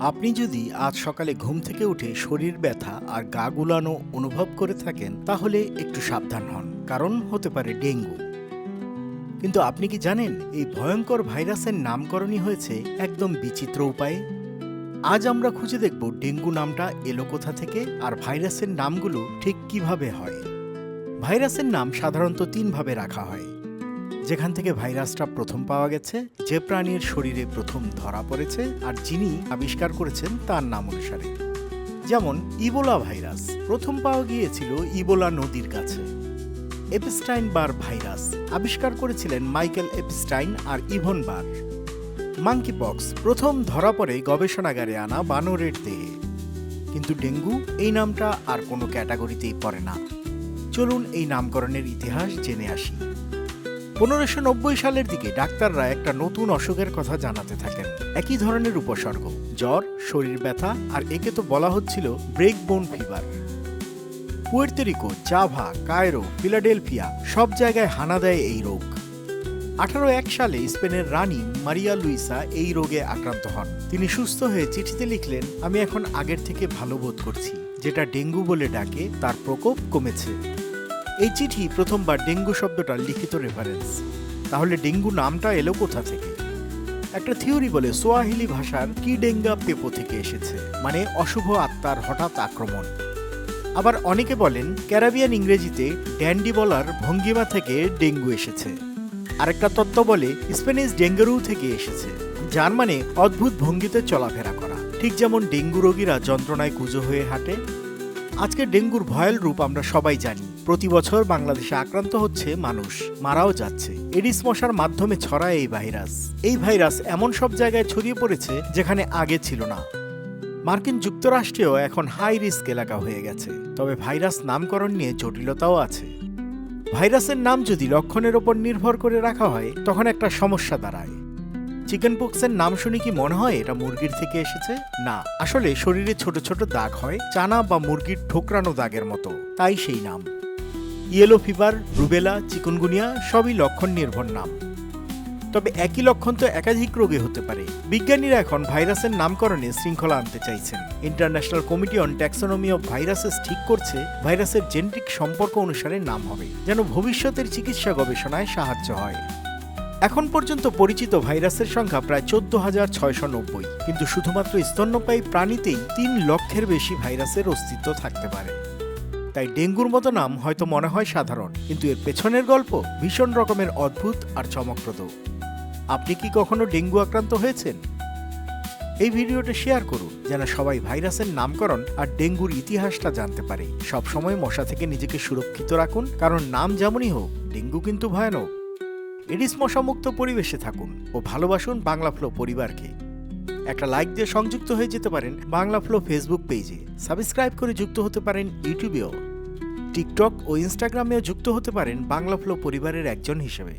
আপনি যদি আজ সকালে ঘুম থেকে উঠে শরীর ব্যথা আর গা গুলানো অনুভব করে থাকেন তাহলে একটু সাবধান হন, কারণ হতে পারে ডেঙ্গু। কিন্তু আপনি কি জানেন এই ভয়ঙ্কর ভাইরাসের নামকরণই হয়েছে একদম বিচিত্র উপায়ে? আজ আমরা খুঁজে দেখব ডেঙ্গু নামটা এলো কোথা থেকে আর ভাইরাসের নামগুলো ঠিক কিভাবে হয়। ভাইরাসের নাম সাধারণত তিনভাবে রাখা হয়। যেখান থেকে ভাইরাসটা প্রথম পাওয়া গেছে, যে প্রাণীর শরীরে প্রথম ধরা পড়েছে আর যিনি আবিষ্কার করেছেন তার নাম অনুসারে। যেমন ইবোলা ভাইরাস প্রথম পাওয়া গিয়েছিল ইবোলা নদীর কাছে। এপস্টাইন বার ভাইরাস আবিষ্কার করেছিলেন মাইকেল এপস্টাইন আর ইভন বার। মাঙ্কি পক্স প্রথম ধরা পড়ে গবেষণাগারে আনা বানরের দেহে। কিন্তু ডেঙ্গু এই নামটা আর কোনো ক্যাটাগরিতেই পড়ে না। চলুন এই নামকরণের ইতিহাস জেনে আসি। 1590 সালের দিকে ডাক্তাররা একটা নতুন অসুখের কথা জানাতে থাকেন। একই ধরনের উপসর্গ, জ্বর, শরীর ব্যথা, আর একে তো বলা হচ্ছিল ব্রেক বোন fever. Puerto Rico, Java, Cairo, Philadelphia সব জায়গায় হানা দেয় এই রোগ। 1801 সালে স্পেনের রানী মারিয়া লুইসা এই রোগে আক্রান্ত হন। তিনি সুস্থ হয়ে চিঠিতে লিখলেন, আমি এখন আগের থেকে ভালো বোধ করছি, যেটা ডেঙ্গু বলে ডাকে তার প্রকোপ কমেছে। এই চিঠি প্রথমবার ডেঙ্গু শব্দটার লিখিত রেফারেন্স। তাহলে ডেঙ্গু নামটা এলো কোথা থেকে? একটা থিওরি বলে সোয়াহিলি ভাষার কি ডেঙ্গা পেপো থেকে এসেছে, মানে অশুভ আত্মার হঠাৎ আক্রমণ। আবার অনেকে বলেন ক্যারাবিয়ান ইংরেজিতে ড্যান্ডি বলার ভঙ্গিমা থেকে ডেঙ্গু এসেছে। আরেকটা তত্ত্ব বলে স্প্যানিশ ডেঙ্গারু থেকে এসেছে, যার মানে অদ্ভুত ভঙ্গিতে চলাফেরা করা, ঠিক যেমন ডেঙ্গু রোগীরা যন্ত্রণায় কুঁজো হয়ে হাঁটে। আজকে ডেঙ্গুর ভয়াল রূপ আমরা সবাই জানি। প্রতি বছর বাংলাদেশে আক্রান্ত হচ্ছে মানুষ, মারাও যাচ্ছে। এডিস মশার মাধ্যমে ছড়ায় এই ভাইরাস। এই ভাইরাস এমন সব জায়গায় ছড়িয়ে পড়েছে যেখানে আগে ছিল না। মার্কিন যুক্তরাষ্ট্রেও এখন হাই রিস্ক এলাকা হয়ে গেছে। তবে ভাইরাস নামকরণ নিয়ে জটিলতাও আছে। ভাইরাসের নাম যদি লক্ষণের ওপর নির্ভর করে রাখা হয় তখন একটা সমস্যা দাঁড়ায়। চিকেন পক্সের নাম শুনে কি মনে হয় এটা মুরগির থেকে এসেছে? না, আসলে শরীরে ছোট ছোট দাগ হয়, চানা বা মুরগির ঠোকরানো দাগের মতো, তাই সেই নাম। ইয়েলো ফিভার, রুবেলা, চিকুনগুনিয়া সবই লক্ষণ নির্ভর নাম। তবে একই লক্ষণ তো একাধিক রোগে হতে পারে। বিজ্ঞানীরা এখন ভাইরাসের নামকরণে শৃঙ্খলা আনতে চাইছেন। International committee on taxonomy of viruses ঠিক করছে ভাইরাসের জেনেটিক সম্পর্ক অনুসারে নাম হবে, যেন ভবিষ্যতের চিকিৎসা গবেষণায় সাহায্য হয়। এখন পর্যন্ত পরিচিত ভাইরাসের সংখ্যা প্রায় 14,690, কিন্তু শুধুমাত্র স্তন্যপায়ী প্রাণীতেই 3 লক্ষের বেশি ভাইরাসের অস্তিত্ব থাকতে পারে। তাই ডেঙ্গুর মতো নাম হয়তো মনে হয় সাধারণ, কিন্তু এর পেছনের গল্প ভীষণ রকমের অদ্ভুত আর চমকপ্রদ। আপনি কি কখনো ডেঙ্গু আক্রান্ত হয়েছেন? এই ভিডিওটা শেয়ার করুন যেন সবাই ভাইরাসের নামকরণ আর ডেঙ্গুর ইতিহাসটা জানতে পারে। সবসময় মশা থেকে নিজেকে সুরক্ষিত রাখুন, কারণ নাম যেমনই হোক ডেঙ্গু কিন্তু ভয়ানক। এডিস মশামুক্ত পরিবেশে থাকুন ও ভালোবাসুন বাংলা ফ্লো পরিবারকে। একটা লাইক দিয়ে সংযুক্ত হয়ে যেতে পারেন বাংলা ফ্লো ফেসবুক পেজে। সাবস্ক্রাইব করে যুক্ত হতে পারেন ইউটিউবেও। টিকটক ও ইনস্টাগ্রামেও যুক্ত হতে পারেন বাংলা ফ্লো পরিবারের একজন হিসেবে।